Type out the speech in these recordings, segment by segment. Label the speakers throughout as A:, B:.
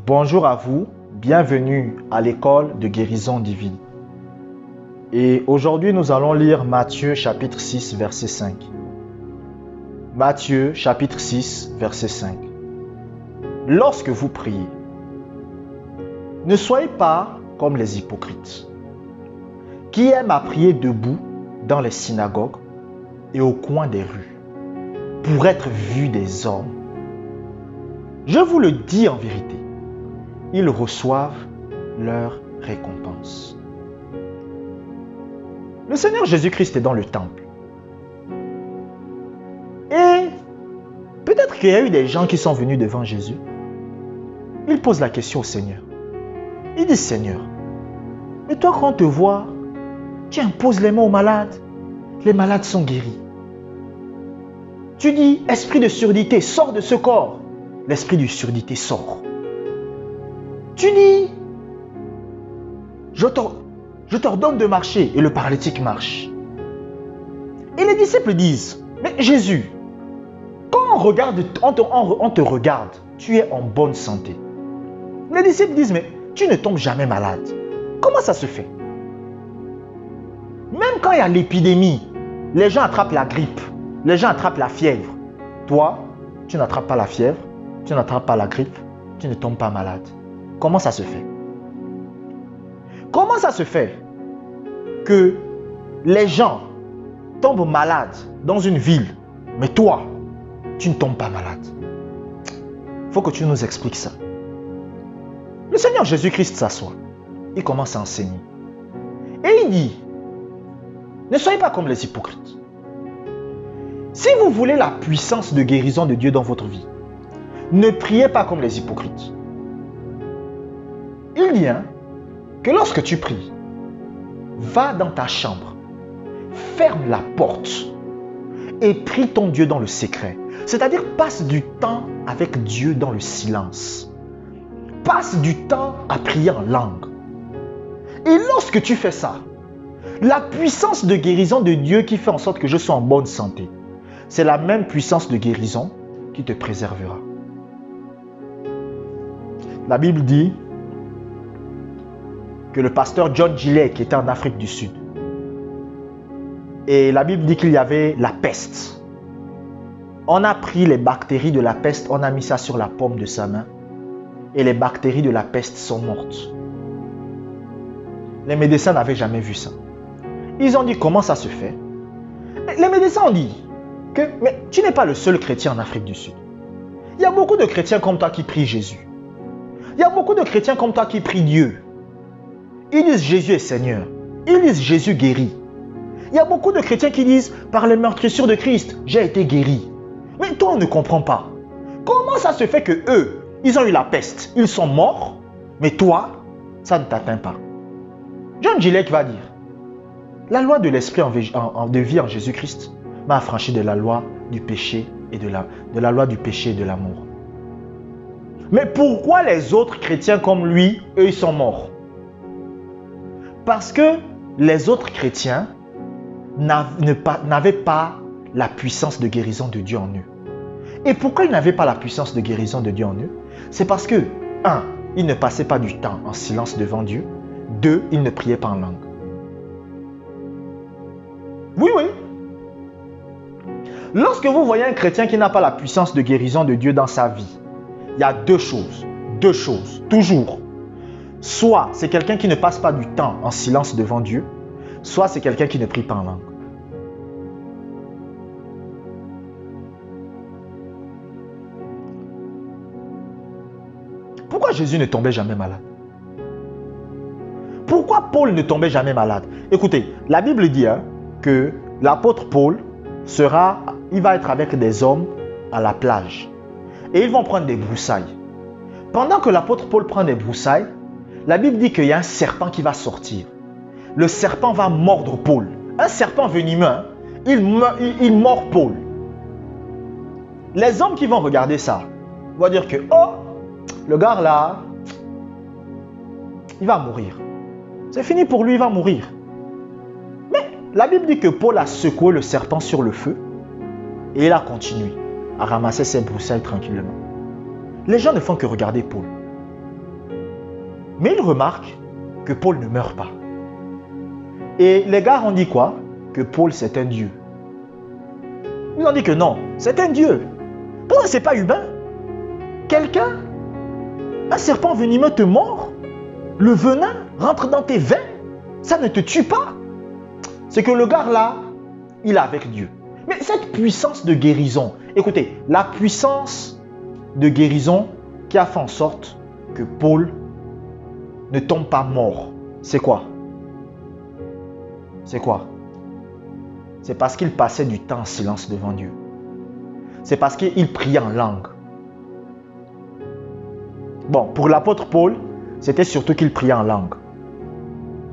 A: Bonjour à vous, bienvenue à l'école de guérison divine. Et aujourd'hui, nous allons lire Matthieu chapitre 6, verset 5. Matthieu chapitre 6, verset 5. Lorsque vous priez, ne soyez pas comme les hypocrites, qui aiment à prier debout dans les synagogues et au coin des rues, pour être vus des hommes. Je vous le dis en vérité, ils reçoivent leur récompense. Le Seigneur Jésus-Christ est dans le temple. Et peut-être qu'il y a eu des gens qui sont venus devant Jésus. Ils posent la question au Seigneur. Ils disent, Seigneur, mais toi quand on te voit, tu imposes les mains aux malades. Les malades sont guéris. Tu dis, esprit de surdité, sors de ce corps. L'esprit de surdité sort. Tu dis, je t'ordonne de marcher et le paralytique marche. Et les disciples disent, mais Jésus, quand on te regarde, tu es en bonne santé. Les disciples disent, mais tu ne tombes jamais malade. Comment ça se fait? Même quand il y a l'épidémie, les gens attrapent la grippe, les gens attrapent la fièvre. Toi, tu n'attrapes pas la fièvre, tu n'attrapes pas la grippe, tu ne tombes pas malade. Comment ça se fait? Comment ça se fait que les gens tombent malades dans une ville, mais toi, tu ne tombes pas malade? Il faut que tu nous expliques ça. Le Seigneur Jésus-Christ s'assoit. Il commence à enseigner. Et il dit, ne soyez pas comme les hypocrites. Si vous voulez la puissance de guérison de Dieu dans votre vie, ne priez pas comme les hypocrites. Il dit que lorsque tu pries, va dans ta chambre, ferme la porte et prie ton Dieu dans le secret. C'est-à-dire passe du temps avec Dieu dans le silence. Passe du temps à prier en langue. Et lorsque tu fais ça, la puissance de guérison de Dieu qui fait en sorte que je sois en bonne santé, c'est la même puissance de guérison qui te préservera. La Bible dit que le pasteur John Gillet qui était en Afrique du Sud, et la Bible dit qu'il y avait la peste. On a pris les bactéries de la peste, on a mis ça sur la paume de sa main et les bactéries de la peste sont mortes. Les médecins n'avaient jamais vu ça. Ils ont dit comment ça se fait. Les médecins ont dit que mais tu n'es pas le seul chrétien en Afrique du Sud. Il y a beaucoup de chrétiens comme toi qui prient Jésus. Il y a beaucoup de chrétiens comme toi qui prient Dieu. Ils disent Jésus est Seigneur. Ils disent Jésus guérit. Il y a beaucoup de chrétiens qui disent par les meurtrissures de Christ, j'ai été guéri. Mais toi, on ne comprend pas. Comment ça se fait que eux, ils ont eu la peste, ils sont morts, mais toi, ça ne t'atteint pas. John Gillet va dire, la loi de l'esprit de vie en Jésus-Christ m'a affranchi de la loi du péché et de la loi du péché et de l'amour. Mais pourquoi les autres chrétiens comme lui, eux, ils sont morts? Parce que les autres chrétiens n'avaient pas la puissance de guérison de Dieu en eux. Et pourquoi ils n'avaient pas la puissance de guérison de Dieu en eux? C'est parce que, 1, ils ne passaient pas du temps en silence devant Dieu. 2, ils ne priaient pas en langue. Oui. Lorsque vous voyez un chrétien qui n'a pas la puissance de guérison de Dieu dans sa vie, il y a deux choses, toujours. Soit c'est quelqu'un qui ne passe pas du temps en silence devant Dieu, soit c'est quelqu'un qui ne prie pas en langue. Pourquoi Jésus ne tombait jamais malade? Pourquoi Paul ne tombait jamais malade? Écoutez, la Bible dit que l'apôtre Paul il va être avec des hommes à la plage. Et ils vont prendre des broussailles. Pendant que l'apôtre Paul prend des broussailles, la Bible dit qu'il y a un serpent qui va sortir. Le serpent va mordre Paul. Un serpent venimeux, il mord Paul. Les hommes qui vont regarder ça vont dire que, oh, le gars là, il va mourir. C'est fini pour lui, il va mourir. Mais la Bible dit que Paul a secoué le serpent sur le feu et il a continué à ramasser ses broussailles tranquillement. Les gens ne font que regarder Paul. Mais il remarque que Paul ne meurt pas. Et les gars ont dit quoi? Que Paul, c'est un dieu. Ils ont dit que non, c'est un dieu. Pourquoi c'est pas humain? Quelqu'un, un serpent venimeux te mord, le venin rentre dans tes veines, ça ne te tue pas. C'est que le gars là, il est avec Dieu. Mais cette puissance de guérison, écoutez, la puissance de guérison qui a fait en sorte que Paul ne tombe pas mort, c'est quoi? C'est quoi? C'est parce qu'il passait du temps en silence devant Dieu. C'est parce qu'il priait en langue. Bon, pour l'apôtre Paul, c'était surtout qu'il priait en langue.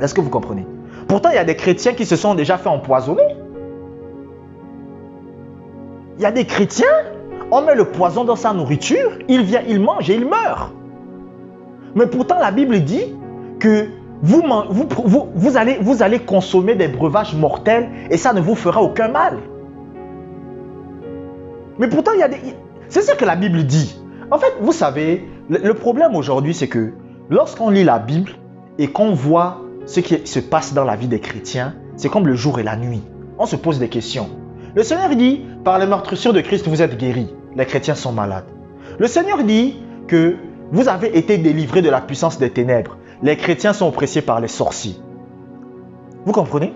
A: Est-ce que vous comprenez? Pourtant, il y a des chrétiens qui se sont déjà fait empoisonner. Il y a des chrétiens, on met le poison dans sa nourriture, il vient, il mange et il meurt. Mais pourtant, la Bible dit que vous allez consommer des breuvages mortels et ça ne vous fera aucun mal. Mais pourtant, c'est ce que la Bible dit. En fait, vous savez, le problème aujourd'hui, c'est que lorsqu'on lit la Bible et qu'on voit ce qui se passe dans la vie des chrétiens, c'est comme le jour et la nuit. On se pose des questions. Le Seigneur dit, par les meurtrissures de Christ, vous êtes guéris. Les chrétiens sont malades. Le Seigneur dit que vous avez été délivrés de la puissance des ténèbres. Les chrétiens sont oppressés par les sorciers. Vous comprenez?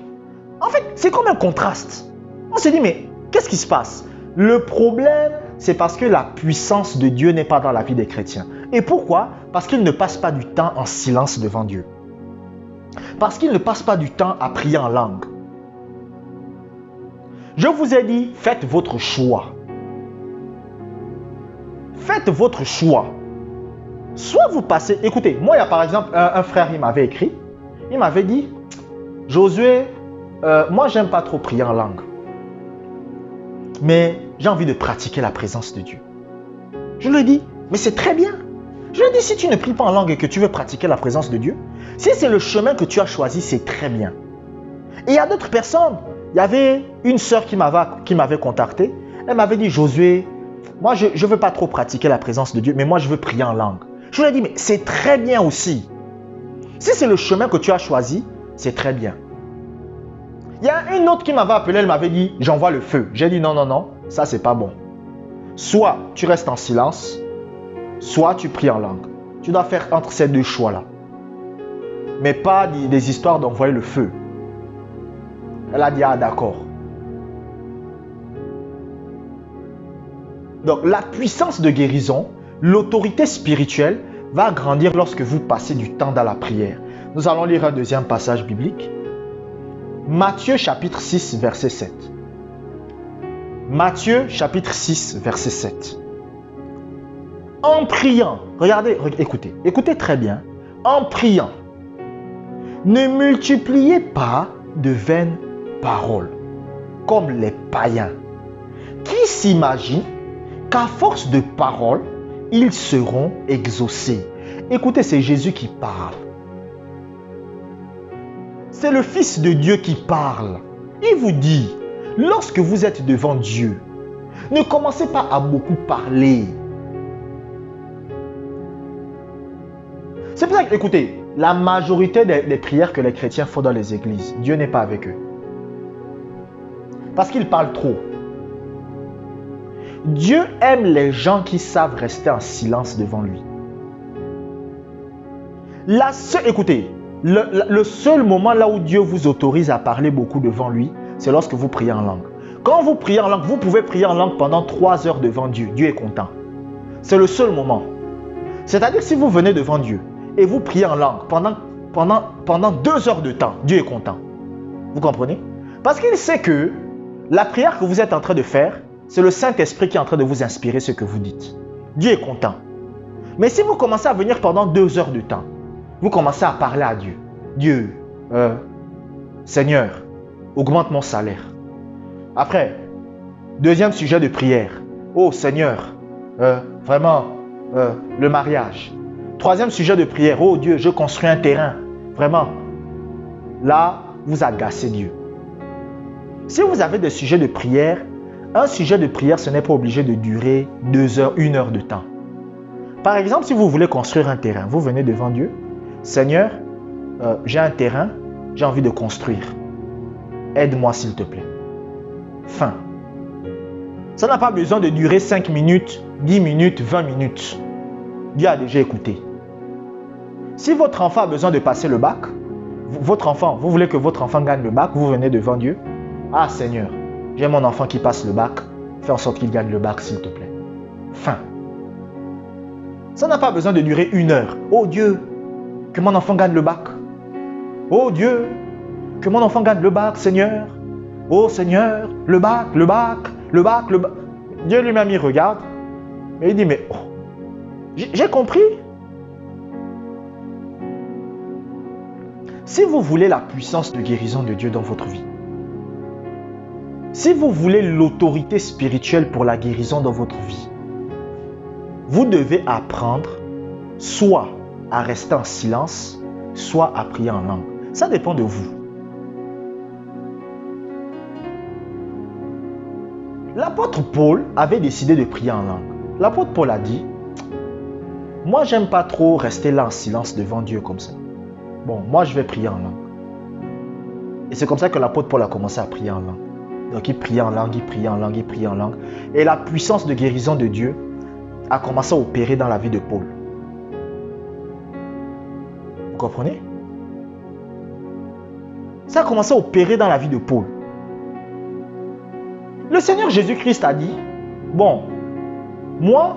A: En fait, c'est comme un contraste. On se dit, mais qu'est-ce qui se passe? Le problème, c'est parce que la puissance de Dieu n'est pas dans la vie des chrétiens. Et pourquoi? Parce qu'ils ne passent pas du temps en silence devant Dieu. Parce qu'ils ne passent pas du temps à prier en langue. Je vous ai dit, faites votre choix. Faites votre choix. Soit vous passez... Écoutez, moi, il y a par exemple un frère, il m'avait écrit. Il m'avait dit, Josué, moi, j'aime pas trop prier en langue. Mais j'ai envie de pratiquer la présence de Dieu. Je lui ai dit, mais c'est très bien. Je lui ai dit, si tu ne pries pas en langue et que tu veux pratiquer la présence de Dieu, si c'est le chemin que tu as choisi, c'est très bien. Et il y a d'autres personnes. Il y avait une sœur qui m'avait contacté. Elle m'avait dit, Josué, moi, je ne veux pas trop pratiquer la présence de Dieu, mais moi, je veux prier en langue. Je lui ai dit, mais c'est très bien aussi. Si c'est le chemin que tu as choisi, c'est très bien. Il y a une autre qui m'avait appelé, elle m'avait dit, j'envoie le feu. J'ai dit, non, non, non, ça, c'est pas bon. Soit tu restes en silence, soit tu pries en langue. Tu dois faire entre ces deux choix-là. Mais pas des histoires d'envoyer le feu. Elle a dit, ah d'accord. Donc la puissance de guérison, l'autorité spirituelle va grandir lorsque vous passez du temps dans la prière. Nous allons lire un deuxième passage biblique. Matthieu chapitre 6 verset 7. Matthieu chapitre 6 verset 7. En priant, regardez, écoutez très bien. En priant, ne multipliez pas de vaines paroles, comme les païens, qui s'imaginent qu'à force de paroles, ils seront exaucés. Écoutez, c'est Jésus qui parle. C'est le Fils de Dieu qui parle. Il vous dit, lorsque vous êtes devant Dieu, ne commencez pas à beaucoup parler. C'est pour ça que, écoutez, la majorité des prières que les chrétiens font dans les églises, Dieu n'est pas avec eux. Parce qu'ils parlent trop. Dieu aime les gens qui savent rester en silence devant lui. Écoutez, le seul moment là où Dieu vous autorise à parler beaucoup devant lui, c'est lorsque vous priez en langue. Quand vous priez en langue, vous pouvez prier en langue pendant 3 heures devant Dieu. Dieu est content. C'est le seul moment. C'est-à-dire si vous venez devant Dieu et vous priez en langue pendant 2 heures de temps, Dieu est content. Vous comprenez? Parce qu'il sait que la prière que vous êtes en train de faire, c'est le Saint-Esprit qui est en train de vous inspirer ce que vous dites. Dieu est content. Mais si vous commencez à venir pendant 2 heures de temps, vous commencez à parler à Dieu. Dieu, Seigneur, augmente mon salaire. Après, deuxième sujet de prière. Oh Seigneur, vraiment, le mariage. Troisième sujet de prière. Oh Dieu, je construis un terrain. Vraiment. Là, vous agacez Dieu. Si vous avez des sujets de prière, un sujet de prière, ce n'est pas obligé de durer 2 heures, 1 heure de temps. Par exemple, si vous voulez construire un terrain, vous venez devant Dieu, Seigneur, j'ai un terrain, j'ai envie de construire. Aide-moi s'il te plaît. Fin. Ça n'a pas besoin de durer 5 minutes, 10 minutes, 20 minutes. Dieu a déjà écouté. Si votre enfant a besoin de passer le bac, vous voulez que votre enfant gagne le bac, vous venez devant Dieu. Ah Seigneur, j'ai mon enfant qui passe le bac, fais en sorte qu'il gagne le bac s'il te plaît. Fin. Ça n'a pas besoin de durer 1 heure. Oh Dieu, que mon enfant gagne le bac. Oh Dieu, que mon enfant gagne le bac, Seigneur. Oh Seigneur, le bac, le bac, le bac, le bac. Dieu lui-même, il regarde, mais il dit, mais oh, j'ai compris. Si vous voulez la puissance de guérison de Dieu dans votre vie, si vous voulez l'autorité spirituelle pour la guérison dans votre vie, vous devez apprendre soit à rester en silence, soit à prier en langue. Ça dépend de vous. L'apôtre Paul avait décidé de prier en langue. L'apôtre Paul a dit, moi j'aime pas trop rester là en silence devant Dieu comme ça. Bon, moi je vais prier en langue. Et c'est comme ça que l'apôtre Paul a commencé à prier en langue. Donc il priait en langue, il priait en langue, il priait en langue. Et la puissance de guérison de Dieu a commencé à opérer dans la vie de Paul. Vous comprenez? Ça a commencé à opérer dans la vie de Paul. Le Seigneur Jésus-Christ a dit, bon, moi,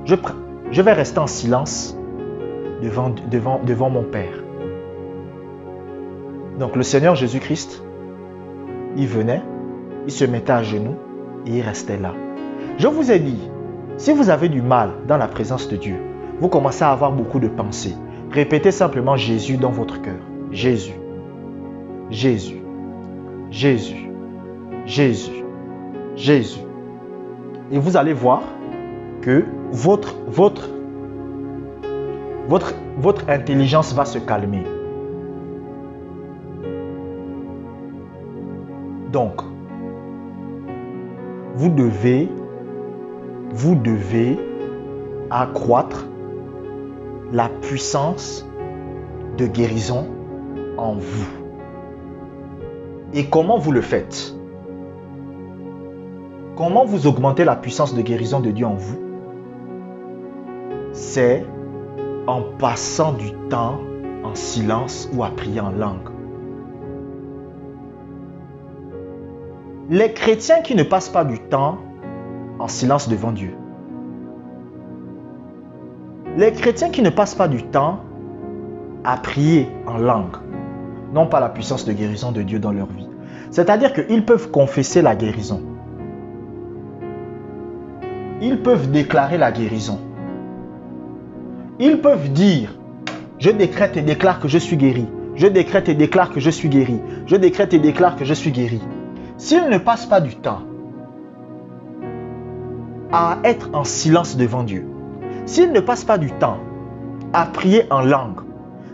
A: je vais rester en silence devant mon Père. Donc le Seigneur Jésus-Christ, il venait, il se mettait à genoux et il restait là. Je vous ai dit, si vous avez du mal dans la présence de Dieu, vous commencez à avoir beaucoup de pensées. Répétez simplement Jésus dans votre cœur. Jésus, Jésus, Jésus, Jésus, Jésus. Et vous allez voir que votre intelligence va se calmer. Donc, vous devez accroître la puissance de guérison en vous. Et comment vous le faites? Comment vous augmentez la puissance de guérison de Dieu en vous? C'est en passant du temps en silence ou à prier en langue. Les chrétiens qui ne passent pas du temps en silence devant Dieu, les chrétiens qui ne passent pas du temps à prier en langue, n'ont pas la puissance de guérison de Dieu dans leur vie. C'est-à-dire qu'ils peuvent confesser la guérison. Ils peuvent déclarer la guérison. Ils peuvent dire, je décrète et déclare que je suis guéri. Je décrète et déclare que je suis guéri. Je décrète et déclare que je suis guéri. S'ils ne passent pas du temps à être en silence devant Dieu, s'ils ne passent pas du temps à prier en langue,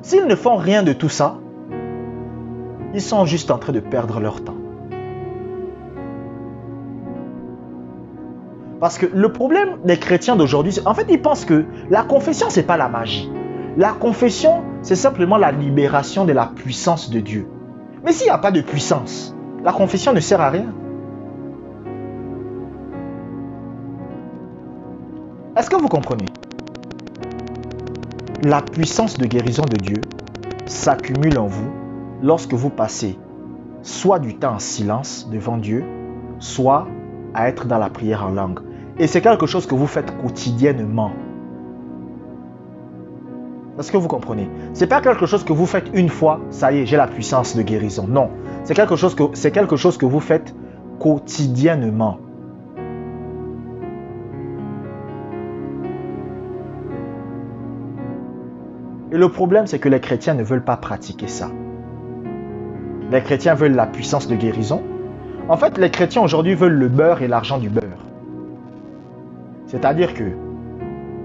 A: s'ils ne font rien de tout ça, ils sont juste en train de perdre leur temps. Parce que le problème des chrétiens d'aujourd'hui, en fait, ils pensent que la confession, ce n'est pas la magie. La confession, c'est simplement la libération de la puissance de Dieu. Mais s'il n'y a pas de puissance, la confession ne sert à rien. Est-ce que vous comprenez? La puissance de guérison de Dieu s'accumule en vous lorsque vous passez soit du temps en silence devant Dieu, soit à être dans la prière en langue. Et c'est quelque chose que vous faites quotidiennement. Est-ce que vous comprenez? Ce n'est pas quelque chose que vous faites une fois, ça y est, j'ai la puissance de guérison. Non, c'est quelque chose que vous faites quotidiennement. Et le problème, c'est que les chrétiens ne veulent pas pratiquer ça. Les chrétiens veulent la puissance de guérison. En fait, les chrétiens aujourd'hui veulent le beurre et l'argent du beurre. C'est-à-dire que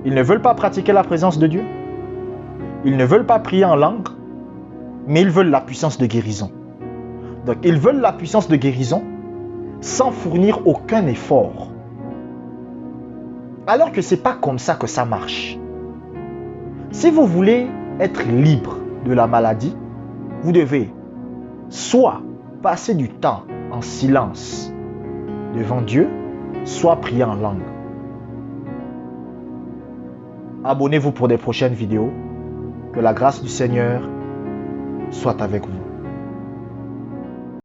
A: ils ne veulent pas pratiquer la présence de Dieu. Ils ne veulent pas prier en langue, mais ils veulent la puissance de guérison. Donc, ils veulent la puissance de guérison sans fournir aucun effort. Alors que ce n'est pas comme ça que ça marche. Si vous voulez être libre de la maladie, vous devez soit passer du temps en silence devant Dieu, soit prier en langue. Abonnez-vous pour des prochaines vidéos. Que la grâce du Seigneur soit avec vous.